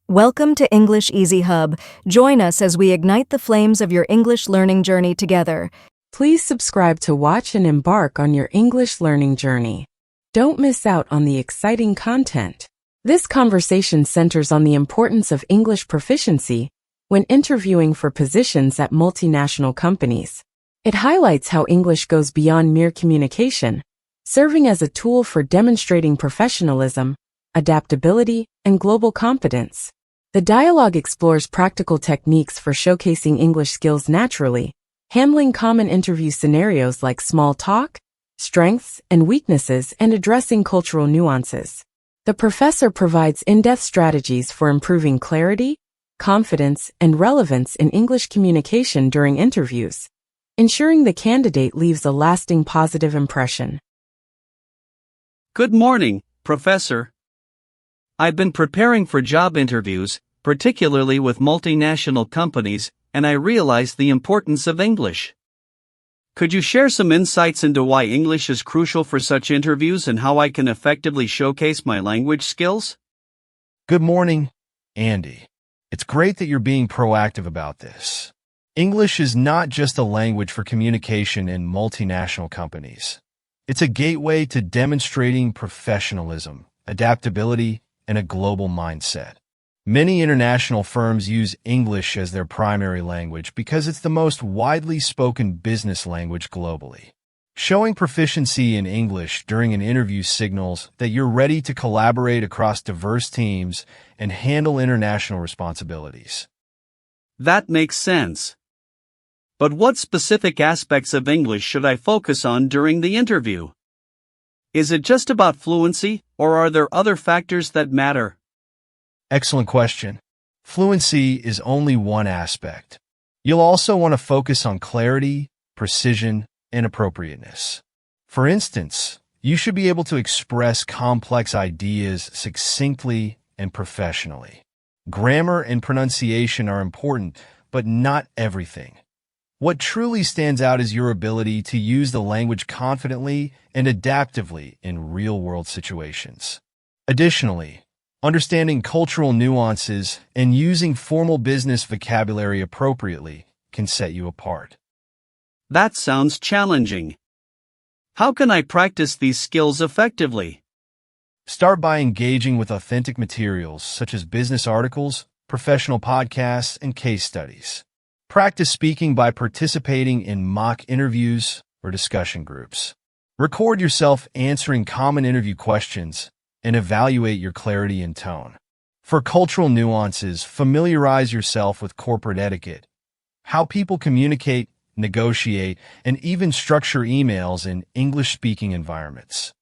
Welcome to English Easy Hub. Join us as we ignite the flames of your English learning journey together. Please subscribe to watch and embark on your English learning journey. Don't miss out on the exciting content. This conversation centers on the importance of English proficiency when interviewing for positions at multinational companies. It highlights how English goes beyond mere communication, serving as a tool for demonstrating professionalism, adaptability, and global competence. The dialogue explores practical techniques for showcasing English skills naturally, handling common interview scenarios like small talk, strengths and weaknesses, and addressing cultural nuances. The professor provides in-depth strategies for improving clarity, confidence, and relevance in English communication during interviews, ensuring the candidate leaves a lasting positive impression. Good morning, Professor. I've been preparing for job interviews, particularly with multinational companies, and I realized the importance of English. Could you share some insights into why English is crucial for such interviews and how I can effectively showcase my language skills? Good morning, Andy. It's great that you're being proactive about this. English is not just a language for communication in multinational companies. It's a gateway to demonstrating professionalism, adaptability, and a global mindset. Many international firms use English as their primary language because it's the most widely spoken business language globally. Showing proficiency in English during an interview signals that you're ready to collaborate across diverse teams and handle international responsibilities. That makes sense. But what specific aspects of English should I focus on during the interview? Is it just about fluency, or are there other factors that matter? Excellent question. Fluency is only one aspect. You'll also want to focus on clarity, precision, and appropriateness. For instance, you should be able to express complex ideas succinctly and professionally. Grammar and pronunciation are important, but not everything. What truly stands out is your ability to use the language confidently and adaptively in real-world situations. Additionally, understanding cultural nuances and using formal business vocabulary appropriately can set you apart. That sounds challenging. How can I practice these skills effectively? Start by engaging with authentic materials such as business articles, professional podcasts, and case studies. Practice speaking by participating in mock interviews or discussion groups. Record yourself answering common interview questions and evaluate your clarity and tone. For cultural nuances, familiarize yourself with corporate etiquette, how people communicate, negotiate, and even structure emails in English-speaking environments.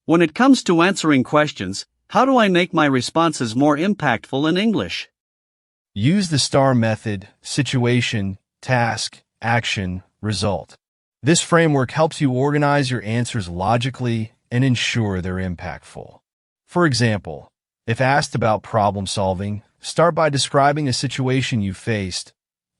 When it comes to answering questions, how do I make my responses more impactful in English? Use the STAR method: situation, task, action, result. This framework helps you organize your answers logically and ensure they're impactful. For example, if asked about problem solving, start by describing a situation you faced,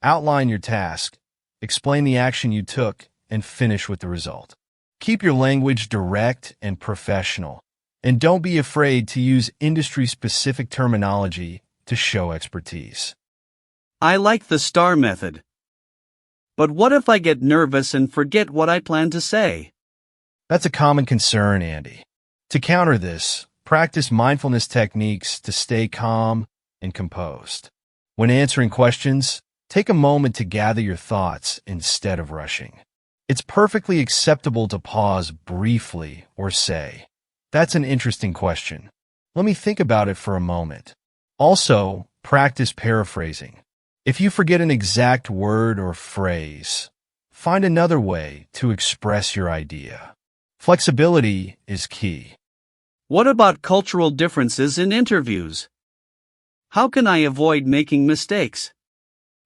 outline your task, explain the action you took, and finish with the result. Keep your language direct and professional, and don't be afraid to use industry-specific terminology to show expertise. I like the STAR method. But what if I get nervous and forget what I plan to say? That's a common concern, Andy. To counter this, practice mindfulness techniques to stay calm and composed. When answering questions, take a moment to gather your thoughts instead of rushing. It's perfectly acceptable to pause briefly or say, "That's an interesting question. Let me think about it for a moment." Also, practice paraphrasing. If you forget an exact word or phrase, find another way to express your idea. Flexibility is key. What about cultural differences in interviews? How can I avoid making mistakes?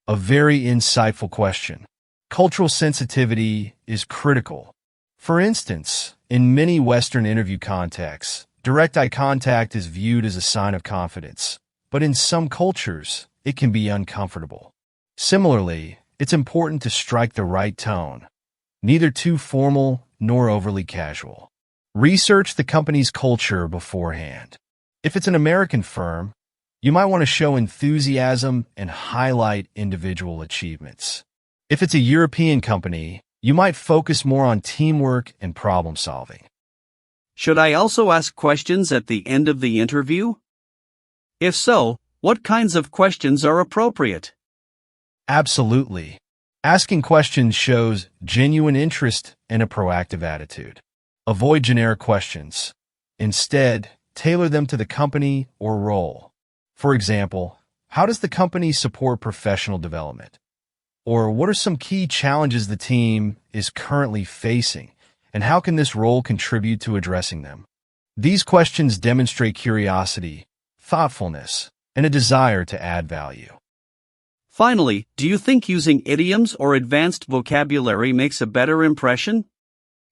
A very insightful question. Cultural sensitivity is critical. For instance, in many Western interview contexts, direct eye contact is viewed as a sign of confidence, but in some cultures, it can be uncomfortable. Similarly, it's important to strike the right tone, neither too formal nor overly casual. Research the company's culture beforehand. If it's an American firm, You might want to show enthusiasm and highlight individual achievements. If it's a European company, you might focus more on teamwork and problem solving. Should I also ask questions at the end of the interview? If so, what kinds of questions are appropriate? Absolutely. Asking questions shows genuine interest and a proactive attitude. Avoid generic questions. Instead, tailor them to the company or role. For example, how does the company support professional development? Or what are some key challenges the team is currently facing, and how can this role contribute to addressing them? These questions demonstrate curiosity, thoughtfulness, and a desire to add value. Finally, do you think using idioms or advanced vocabulary makes a better impression?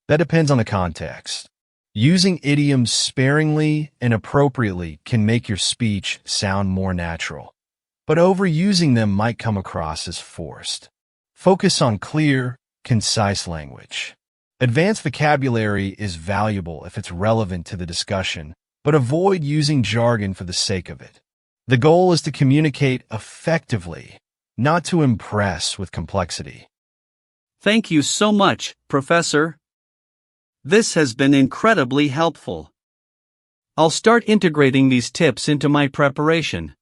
That depends on the context. Using idioms sparingly and appropriately can make your speech sound more natural, but overusing them might come across as forced. Focus on clear, concise language. Advanced vocabulary is valuable if it's relevant to the discussion, but avoid using jargon for the sake of it. The goal is to communicate effectively, not to impress with complexity. Thank you so much, Professor. This has been incredibly helpful. I'll start integrating these tips into my preparation.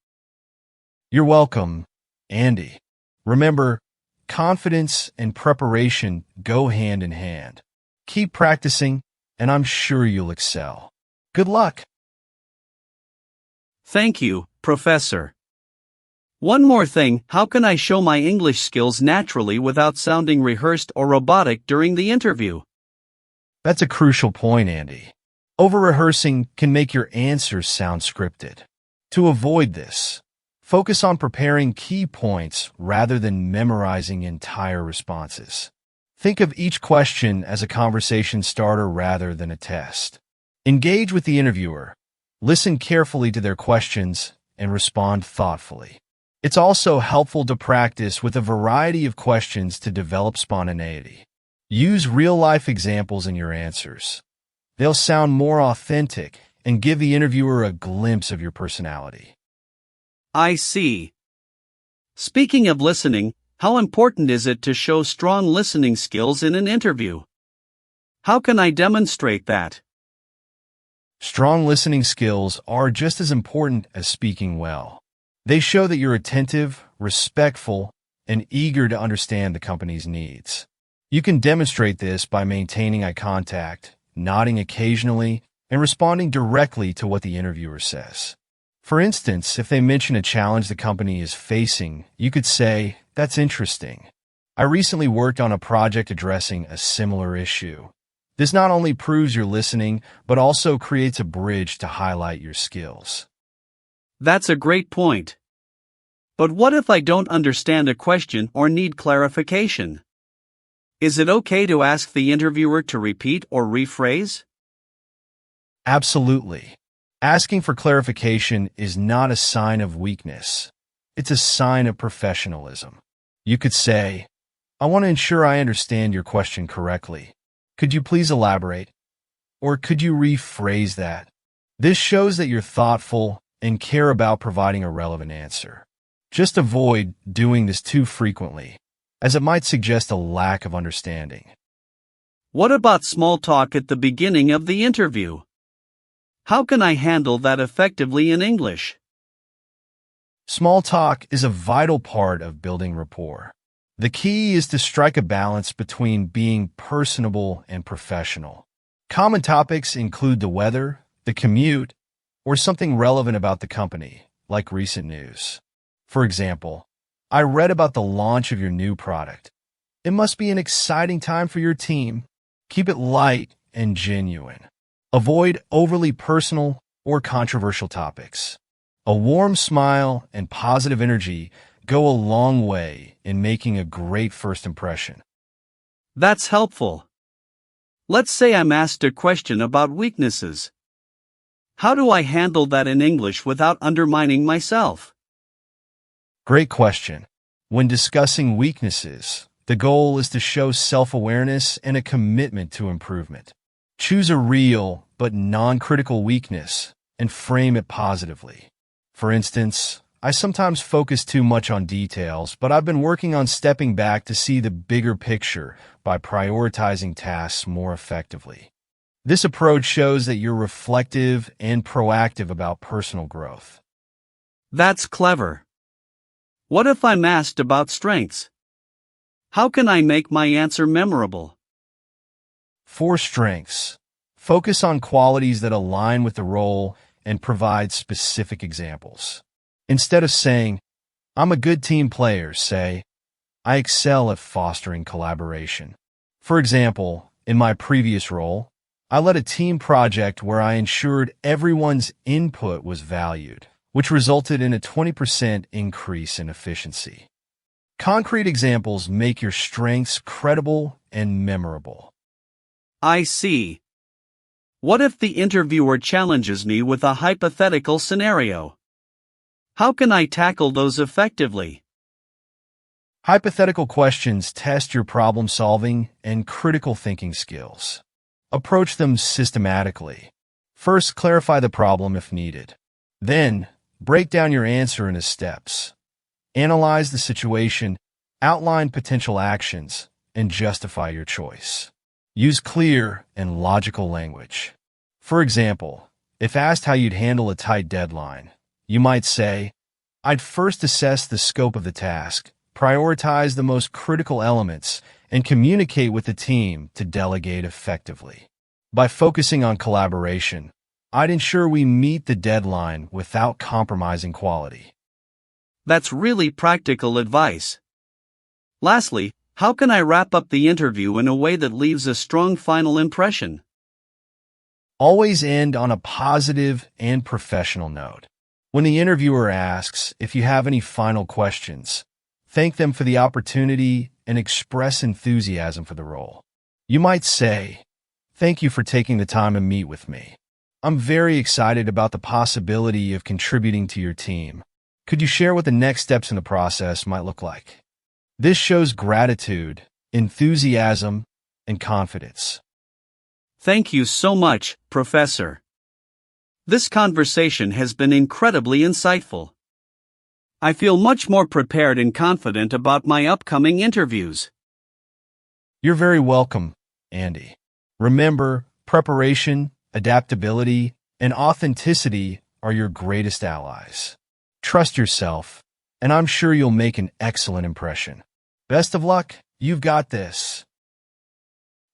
You're welcome, Andy. Remember, confidence and preparation go hand in hand. Keep practicing, and I'm sure you'll excel. Good luck. Thank you, Professor. One more thing, how can I show my English skills naturally without sounding rehearsed or robotic during the interview? That's a crucial point, Andy. Over-rehearsing can make your answers sound scripted. To avoid this, focus on preparing key points rather than memorizing entire responses. Think of each question as a conversation starter rather than a test. Engage with the interviewer, listen carefully to their questions, and respond thoughtfully. It's also helpful to practice with a variety of questions to develop spontaneity. Use real-life examples in your answers. They'll sound more authentic and give the interviewer a glimpse of your personality. I see. Speaking of listening, how important is it to show strong listening skills in an interview? How can I demonstrate that? Strong listening skills are just as important as speaking well. They show that you're attentive, respectful, and eager to understand the company's needs. You can demonstrate this by maintaining eye contact, nodding occasionally, and responding directly to what the interviewer says. For instance, if they mention a challenge the company is facing, you could say, "That's interesting. I recently worked on a project addressing a similar issue." This not only proves you're listening, but also creates a bridge to highlight your skills. That's a great point. But what if I don't understand a question or need clarification? Is it okay to ask the interviewer to repeat or rephrase? Absolutely. Asking for clarification is not a sign of weakness. It's a sign of professionalism. You could say, "I want to ensure I understand your question correctly. Could you please elaborate? Or could you rephrase that?" This shows that you're thoughtful and care about providing a relevant answer. Just avoid doing this too frequently, as it might suggest a lack of understanding. What about small talk at the beginning of the interview? How can I handle that effectively in English? Small talk is a vital part of building rapport. The key is to strike a balance between being personable and professional. Common topics include the weather, the commute, or something relevant about the company, like recent news. For example, "I read about the launch of your new product. It must be an exciting time for your team." Keep it light and genuine. Avoid overly personal or controversial topics. A warm smile and positive energy go a long way in making a great first impression. That's helpful. Let's say I'm asked a question about weaknesses. How do I handle that in English without undermining myself? Great question. When discussing weaknesses, the goal is to show self-awareness and a commitment to improvement. Choose a real but non-critical weakness and frame it positively. For instance, I sometimes focus too much on details, but I've been working on stepping back to see the bigger picture by prioritizing tasks more effectively. This approach shows that you're reflective and proactive about personal growth. That's clever. What if I'm asked about strengths? How can I make my answer memorable? For strengths, focus on qualities that align with the role and provide specific examples. Instead of saying, "I'm a good team player," say, "I excel at fostering collaboration." For example, in my previous role, I led a team project where I ensured everyone's input was valued, which resulted in a 20% increase in efficiency. Concrete examples make your strengths credible and memorable. I see. What if the interviewer challenges me with a hypothetical scenario? How can I tackle those effectively? Hypothetical questions test your problem-solving and critical thinking skills. Approach them systematically. First, clarify the problem if needed. Then, break down your answer into steps. Analyze the situation, outline potential actions, and justify your choice. Use clear and logical language. For example, if asked how you'd handle a tight deadline, you might say, "I'd first assess the scope of the task, prioritize the most critical elements, and communicate with the team to delegate effectively. By focusing on collaboration, I'd ensure we meet the deadline without compromising quality." That's really practical advice. Lastly, how can I wrap up the interview in a way that leaves a strong final impression? Always end on a positive and professional note. When the interviewer asks if you have any final questions, thank them for the opportunity and express enthusiasm for the role. You might say, "Thank you for taking the time to meet with me. I'm very excited about the possibility of contributing to your team. Could you share what the next steps in the process might look like?" This shows gratitude, enthusiasm, and confidence. Thank you so much, Professor. This conversation has been incredibly insightful. I feel much more prepared and confident about my upcoming interviews. You're very welcome, Andy. Remember, preparation, adaptability, and authenticity are your greatest allies. Trust yourself, and I'm sure you'll make an excellent impression. Best of luck, you've got this.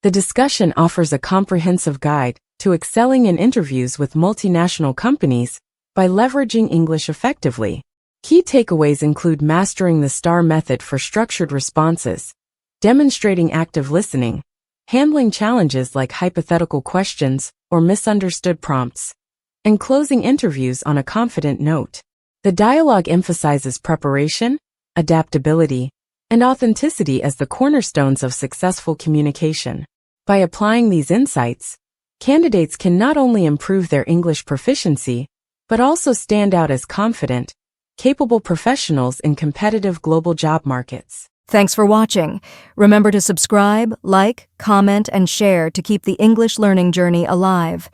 The discussion offers a comprehensive guide to excelling in interviews with multinational companies by leveraging English effectively. Key takeaways include mastering the STAR method for structured responses, demonstrating active listening, handling challenges like hypothetical questions or misunderstood prompts, and closing interviews on a confident note. The dialogue emphasizes preparation, adaptability, and authenticity as the cornerstones of successful communication. By applying these insights, candidates can not only improve their English proficiency, but also stand out as confident, capable professionals in competitive global job markets. Thanks for watching. Remember to subscribe, like, comment, and share to keep the English learning journey alive.